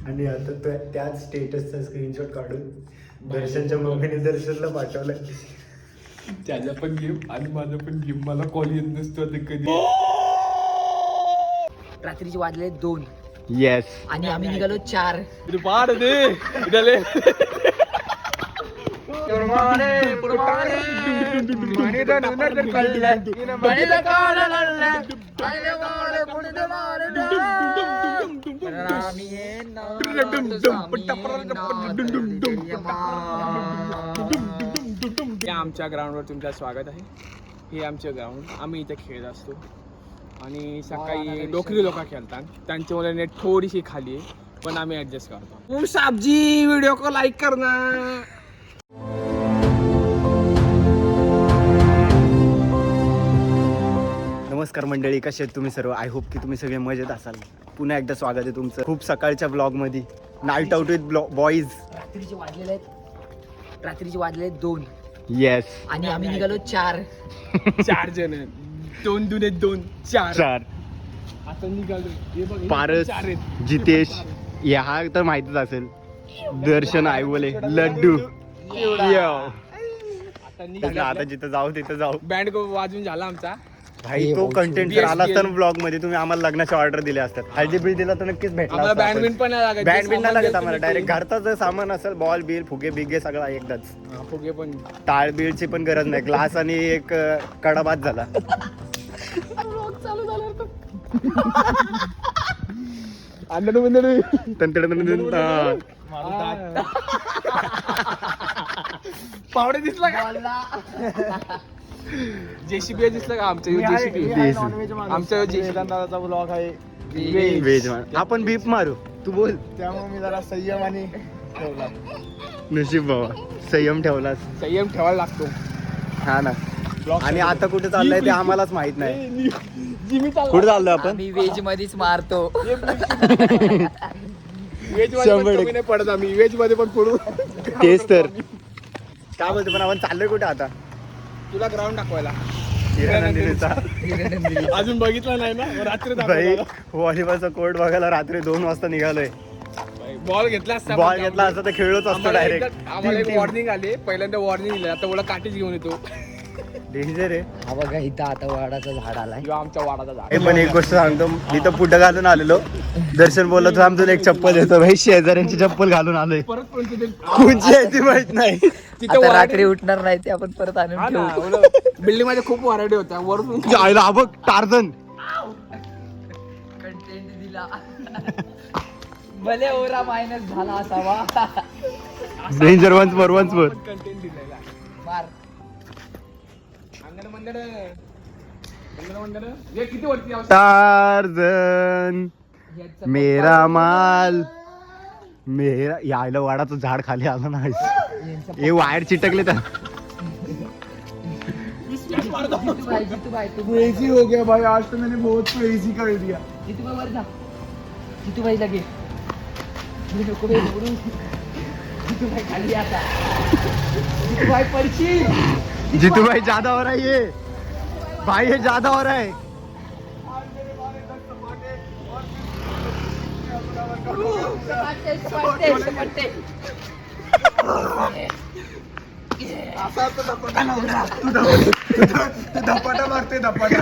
आणि आता त्याच स्टेटसचा स्क्रीनशॉट काढून दर्शनच्या मम्मीने दर्शनला पाठवलं. त्याला पण गेम आणि माझं पण गेम. मला कॉल येत नसतो आता कधी. रात्रीचे वाजले 2 येस आणि आम्ही निघालो 4. पाड दे इथले. आमच्या ग्राउंडवर तुमचं स्वागत आहे. हे आमचं ग्राउंड. आम्ही इथे खेळत असतो आणि सकाळी डोकरी लोक खेळतात. त्यांच्यामुळे नेट थोडीशी खाली आहे पण आम्ही ऍडजस्ट करतो. साबजी व्हिडिओ को लाईक करना. नमस्कार मंडळी, कसे आहेत तुम्ही सर्व? आय होप की तुम्ही सगळे मजेत असाल. पुन्हा एकदा स्वागत आहे तुमचं खूप सकाळच्या ब्लॉगमध्ये. Night out with boys. रात्रीचे वाजले 2 येस आणि आम्ही निघालो 4. 4 जण. 2 दुने 2 4. आता निघालो. हे बघ, हे पारस, 4 आहेत. जितेश, हा तर माहितीच असेल. दर्शन, आयवले, लड्डू. आता निघालो. आता जिथं जाऊ तिथं जाऊ. बँड वाजून झाला आमचा. भाई तो कंटेंट जर आला असता ना ब्लॉग मध्ये, तुम्ही आम्हाला लग्नाचे ऑर्डर दिले असतात. हळदी बिल दिला तर नक्कीच भेटला. आम्हाला बँडमिंट पण नाही लागत. बँडमिंट नाही लागत आम्हाला. डायरेक्ट घरचं सामान असेल, बॉल बिल, फुगे बिगे सगळा एकदाच. फुगे पण. टाळ बिलची पण गरज नाही. ग्लास आणि एक कडा बाद झाला. पावडे दिसला का? जेसीबी दिसला का? आमच्या आमच्या दादाचा ब्लॉग आहे व्हेज आपण बीप मारू. तू बोल. त्यामुळे मी जरा संयम आणि ठेवला. नशीब बाबा, संयम ठेवलास. संयम ठेवायला लागतो. हा ना. आणि आता कुठे चाललंय ते आम्हालाच माहित नाही. कुठे चाललोय आपण? आम्ही वेज मध्येच मारतो. वेज मध्ये पडत आम्ही. वेज मध्ये पण पडू. तेच तर. काय बोलतो पण आपण चाललोय कुठे आता? तुला ग्राउंड दाखवायला. हिरानंदिनीचा. अजून बघितलं नाही ना. रात्री भाई व्हॉलीबॉलचा कोर्ट बघायला रात्री 2 वाजता निघालोय. बॉल घेतला असता. बॉल घेतला असता तर खेळलोच असतो डायरेक्ट. आम्हाला एक वॉर्निंग आली. पहिल्यांदा वॉर्निंग दिली. आता मला काठीच घेऊन येतो. डेंजर आहे. हा बघा इथं आता वाडाचं झाड आलाय. किंवा आमच्या वाडाचा झाड. हे पण एक गोष्ट सांगतो, मी तर पुढं घालून आलेलो. दर्शन बोललो तर आमचं एक चप्पल येतो. भाई शेजाऱ्यांची चप्पल घालून आलोय. परत पण तिथे कोणची आहे ती माहित नाही. आता रात्री उठणार नाही ते आपण परत आणून ठेवू. बिल्डिंग मध्ये खूप व्हरायटी होत्या. वरून आयला हा बघ टार्झन. कंटेंट दिला. भले ओरा मायनस झाला असावा. Danger once more once more. Content दिलेला. मार. हे किती वरती आवश्यक? टार्झन मेरा माल मेरा. यायला वाडाचं झाड खाली आलं ना. हे वायर चिटकले तर. क्रेजी हो गया भाई, आज तो मैंने बहुत क्रेजी कर दिया. जितूबाई लगे नको बाई पकडून. जितूबाई खाली आता. जितूबाई पडशी. जितू भाई ज्यादा हो रहा है ये. भाई ये ज्यादा हो रहा है. तू धपाटा मारते धपाटा.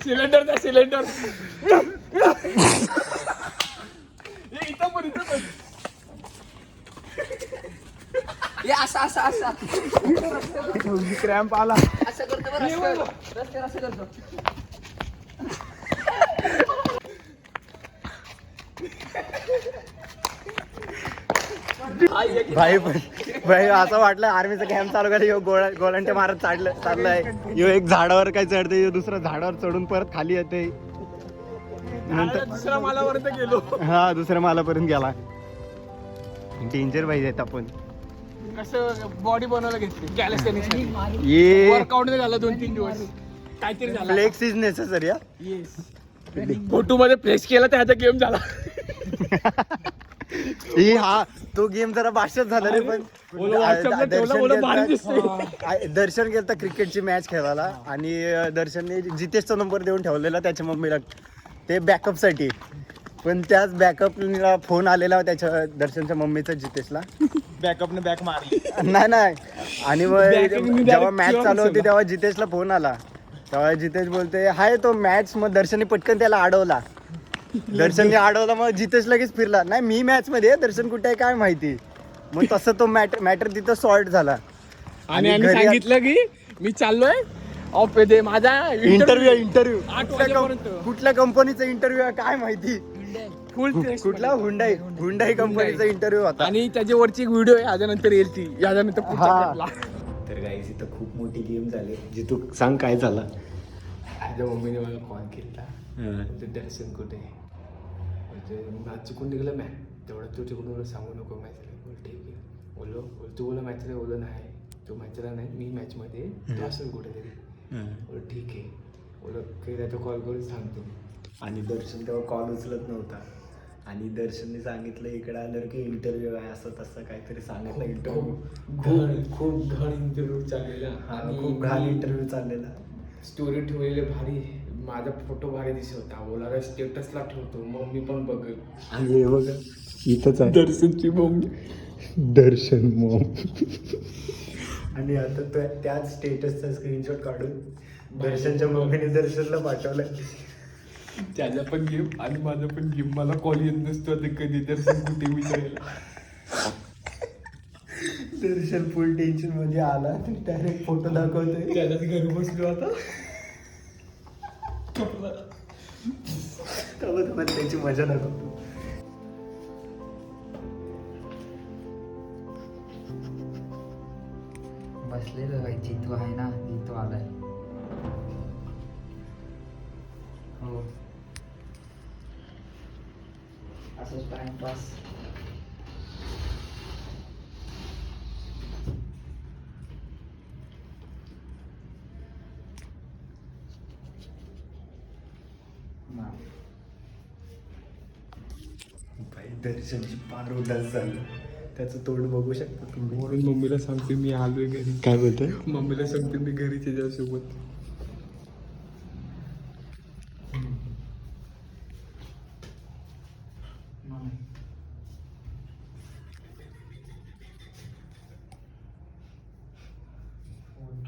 सिलेंडर द्या. सिलेंडर इथं पण. हे असं असं असं क्रॅम्प आला. असं करतो बरं. रस्त्यावर असं करतो. भाई पण भाई असं वाटलं आर्मीचा कॅम्प चालू करायला. गोळ्यांटे मारत चाललाय. यो एक झाडावर काय चढते, यो दुसऱ्या झाडावर चढून परत खाली येते. नंतर दुसऱ्या मालापर्यंत गेलो. हा दुसऱ्या मालापर्यंत गेला. डेंजर पाहिजे आहेत आपण. कसं बॉडी बनवायला घेतली कॅलिस्थेनिक्स. ये वर्कआउट नाही झालं 2-3 दिवस. काहीतरी झालं. Flex is necessary. Yes. Photo मध्ये प्लेस केला त्याचा गेम झाला. ही हा तो गेम जरा भाषण झाला रे पण दर्शन गेलता क्रिकेटची मॅच खेळायला आणि दर्शनने जितेशचा नंबर देऊन ठेवलेला त्याच्या मम्मीला ते बॅकअपसाठी. पण त्याच बॅकअपला फोन आलेला त्याच्या दर्शनच्या मम्मीचा जितेशला. बॅकअपने बॅक मारली. नाही आणि मग जेव्हा मॅच चालू होती तेव्हा जितेशला फोन आला. तेव्हा जितेश बोलते हाय तो मॅच. मग दर्शनने पटकन त्याला अडवला. दर्शनने अडवला मग जितेश लगेच फिरला. नाही मी मॅच मध्ये दर्शन कुठे आहे काय माहिती. मग तसं तो मॅटर तिथं सॉर्ट झाला. आणि सांगितलं की मी चाललोय ऑफ दे माझा इंटरव्ह्यू 8 वाजेपर्यंत. कुठल्या कंपनीचा इंटरव्ह्यू आहे काय माहिती. कुठला हुंडाई कंपनीचा इंटरव्ह्यू होता. आणि त्याच्यावरची एक व्हिडिओ आहे याच्यानंतर येईल ती याच्यानंतर पुढच्या हा. कटला. तर गाईज इथं खूप मोठी गेम झाली. जी तू सांग काय झालं. माझ्या मम्मीने मला कॉल केला दर्शन कुठे म्हणजे आज चुकून निघलं मॅच तेवढं तू चुकून मला सांगू नको मॅच बोल ठीक आहे. बोललो तू बोला मॅचला बोललो नाही तो मॅचला नाही मी मॅचमध्ये तू असेल कुठेतरी. बोल ठीक आहे बोल काही तो कॉल करून सांगतो. आणि दर्शन तेव्हा कॉल उचलत नव्हता. आणि दर्शनने सांगितलं इकडे आल्यावर की इंटरव्ह्यू आहे असं तसं काहीतरी सांगितलं. इंटरव्ह्यू खूप घाण इंटरव्ह्यू चाललेला आणि खूप घाण इंटरव्ह्यू चाललेला. स्टोरी ठेवलेले भारी माझा फोटो भारी दिसत होता. बोला स्टेटसला ठेवतो मग मी पण बघेल. आणि हे बघा इथंच आहे दर्शनची मम्मी दर्शन मॉम. आणि आता तो त्याच स्टेटसचा स्क्रीनशॉट काढून दर्शनच्या मम्मीने दर्शनला पाठवलं. त्याचा पण गेम आणि माझा पण गेम. मला कॉल येत नसतो आता कधी दर्शन कुठे विचारायला. दर्शन फुल टेन्शन मध्ये आला तर डायरेक्ट फोटो दाखवतोय. त्याच्याच घरी बसलो आता त्याची मजा दाखवतो. बसलेलं भाई जितू आहे ना जितू आलाय. हो असंच टाइमपास. भाई दर्शनची पार उदास झालं. त्याचं तोंड बघू शकता तुम्ही. म्हणून मम्मीला सांगते मी आलोय घरी. काय बोलतोय. मम्मीला सांगते मी घरी त्याच्यासोबत.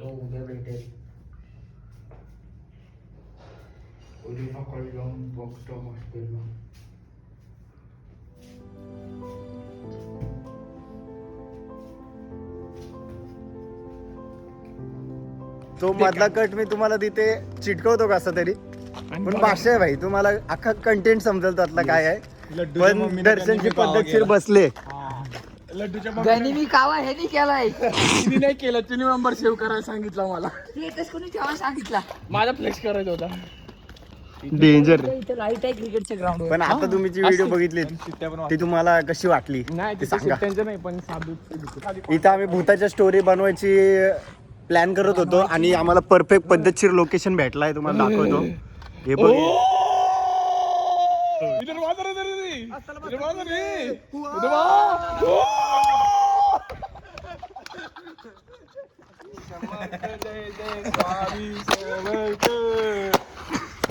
तो उद्या भेटेल. उद्या सकाळी जाऊन बघतो हॉस्टेलला. तो मधला कट मी तुम्हाला तिथे चिटकवतो कसा तरी. पण भाषा आहे भाई तुम्हाला अख्खा कंटेंट समजेल त्यातला काय आहे. पण दर्शनची पद्धतशीर बसले. गणी मी कावा हे नाही केलाय. तिने नाही केलं. तिने नंबर सेव्ह करायला सांगितला मला. स्टेटस कोणी तेव्हा सांगितला. माझा फ्लेक्स करायचा होता. डेंजर. इथे लाईट आहे क्रिकेटच्या ग्राउंड वर. पण आता तुम्ही जी व्हिडिओ बघितली ती तुम्हाला कशी वाटली नाही ते ते सांगा. त्यांचं नाही पण साधू इथं आम्ही भूताच्या स्टोरी बनवायची प्लॅन करत होतो आणि आम्हाला परफेक्ट पद्धतशीर लोकेशन भेटलाय. तुम्हाला दाखवतो. हे बघ इधर वाजर रे इधर वाजर रे इधर वा.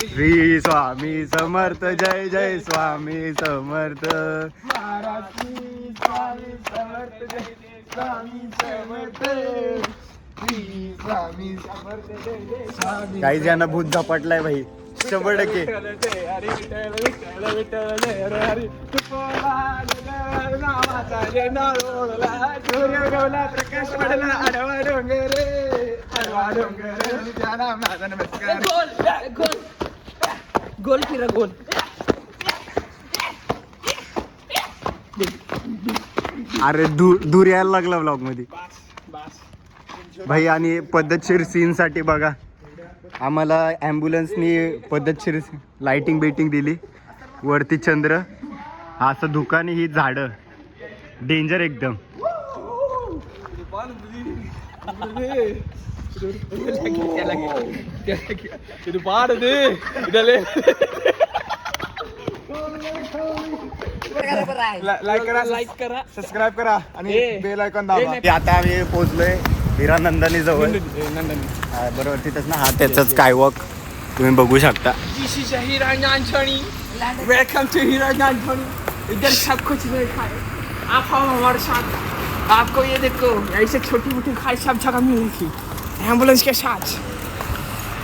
श्री स्वामी समर्थ जय जय स्वामी समर्थ. काही ज्यांना भूत झपाटलाय भाई 100%. गोल फिरा गोल. अरे दूर यायला लागला व्लॉग मध्ये भाई. आणि पद्धतशीर सीन साठी बघा आम्हाला ॲम्ब्युलन्सनी पद्धतशीर लाइटिंग बेटिंग दिली. वरती चंद्र असं धुकाने ही झाडं डेंजर एकदम. लाईक करा लाईक करा सबस्क्राईब करा आणि ए. बेल आयकॉन दाबा की आता आम्ही पोहोचलोय हिरानंदानी जवळ नंदनी हा, बरोबर तिथंच ना हा त्याचाच स्कायवॉक तुम्ही बघू शकता. This is a Hiranandani. Welcome to Hiranandani. इधर सब कुछ मिलता है. आप आओ हमारे साथ. आपको ये देखो ऐसे छोटी मोटी खाई सब जगह मिलेगी. एम्बुलेंस के साथ.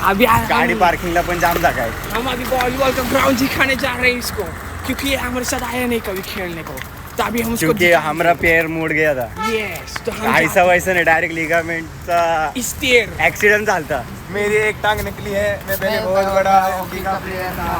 अभी गाडी पार्किंगला पण जाम जागा आहे. हम अभी वॉलीबॉल का ग्राउंड दिखाने जा रहे हैं इसको, क्योंकि ये हमारे साथ आया नहीं कभी खेलने को, तो अभी हम उसको क्योंकि हमारा पैर मुड़ गया था. यस तो हम ऐसा वैसा नहीं, डायरेक्ट लिगामेंटचा स्टेयर ऍक्सिडेंट झालता. मेरी एक टांग निकली है मैं पहले बहुत बड़ा हॉकी का प्लेयर था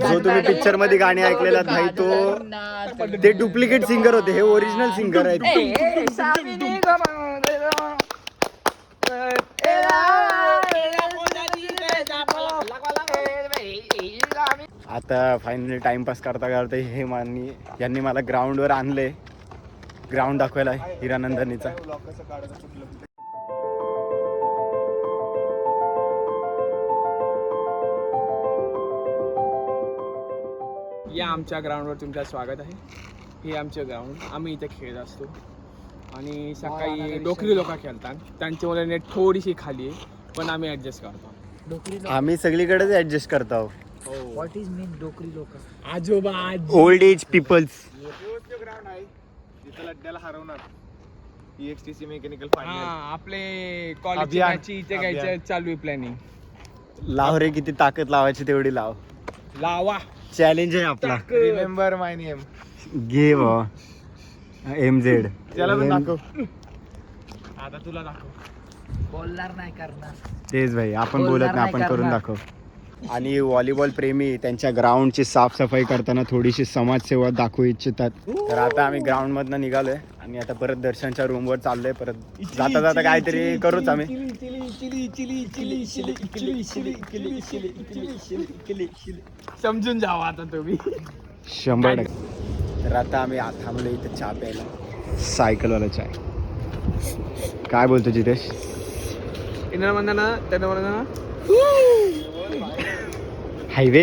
जो तुम्ही पिक्चर मध्ये गाणी ऐकलेला भाई तो ते डुप्लिकेट सिंगर होते, हे ओरिजिनल सिंगर आहेत. आता फायनली टाइमपास करता करता हे यांनी मला ग्राउंडवर आणले, ग्राउंड दाखवायला हिरानंदानीचा. या आमच्या ग्राउंडवर तुमचं स्वागत आहे. हे आमचं ग्राउंड, आम्ही इथे खेळत असतो आणि सकाळी डोकरी लोक खेळतात, त्यांच्यामुळे नेट थोडीशी खाली आहे, पण आम्ही ॲडजस्ट करतो. आम्ही सगळीकडेच ऍडजस्ट करतो. व्हॉट इज मीन डोकरी लोक? आजोबा ओल्ड एज पीपल्स. ग्राउंड आहे जिथं लड्ड्याला हरवणार EXTC मेकॅनिकल हा फायनल आपले कॉलेजची अभियान. मॅच इथे घ्यायचं चालू आहे प्लॅनिंग. लाव रे, किती ताकद लावायची तेवढी लाव. लावा चॅलेंज आहे आपला. रिमेंबर माय नेम घे बाबा MZ. त्याला पण दाखव आता तुला दाखव. बोलणार नाही करणार. तेच भाई, आपण बोलणार बोलत नाही, नाही, आपण करून करणार. दाखव. आणि व्हॉलीबॉल प्रेमी त्यांच्या ग्राउंडची साफसफाई करताना थोडीशी समाजसेवा दाखवू इच्छितात. तर आता आम्ही ग्राउंड मधनं निघालोय आणि आता परत दर्शनच्या रूमवर चाललोय. परत जाता जाता काहीतरी करूच आम्ही. समजून जावा आता तुम्ही. 100%. तर आता आम्ही थांबलो इथं चहा प्यायला, सायकलवाला चाय. काय बोलतो जितेश? येणार म्हणता ना त्यांना म्हणा ना हायवे.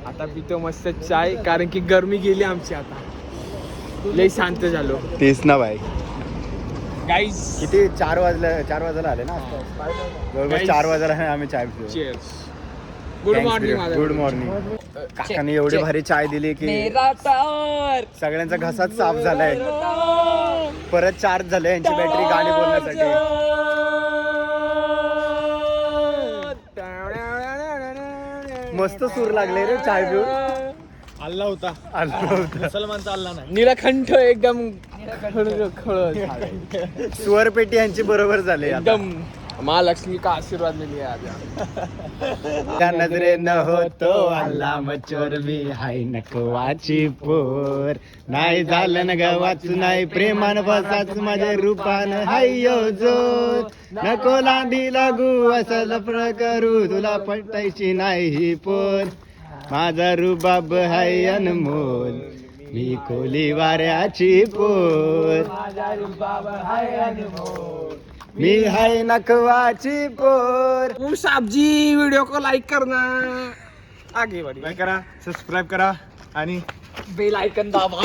आता पितो मस्त चाय, कारण की गरमी गेली आमची, आता लय शांत झालो. तेच ना भाई. गाईज किती 4 वाजायला आले ना जवळपास. Guys. 4 वाजायला आम्ही चाय पितो. Cheers. Good morning. Good morning. काकांनी एवढी भारी चाय दिली की मेरा तार सगळ्यांचा घसाच साफ झालाय. परत चार्ज झाले यांची बॅटरी गाणी बोलण्यासाठी. मस्त सूर लागले रे चाय पिऊन. आल्ला होता मुसलमानचा आल्ला नाही. निराखंड एकदम खळ स्वरपेटी यांची बरोबर झाले. एकदम महालक्ष्मी का आशीर्वाद मिली आज. त्या नजरेनं होतो अल्लाह चोरबी हाय नकवाची पोर. नाही झालं न गवाच नाही प्रेमान बसाच माझ्या रूपान हायो जोर. नको लांडी लागू असं लफड करू तुला पटायची नाही ही पोर. माझा रुबाब हाय अनमोल मी कोली वाऱ्याची पोर. मी हाय नकवाची पोर. साहबजी वीडियो को लाइक करना, आगे बढ़िए. लाईक करा सबस्क्राईब करा आणि बेल आयकन दाबा.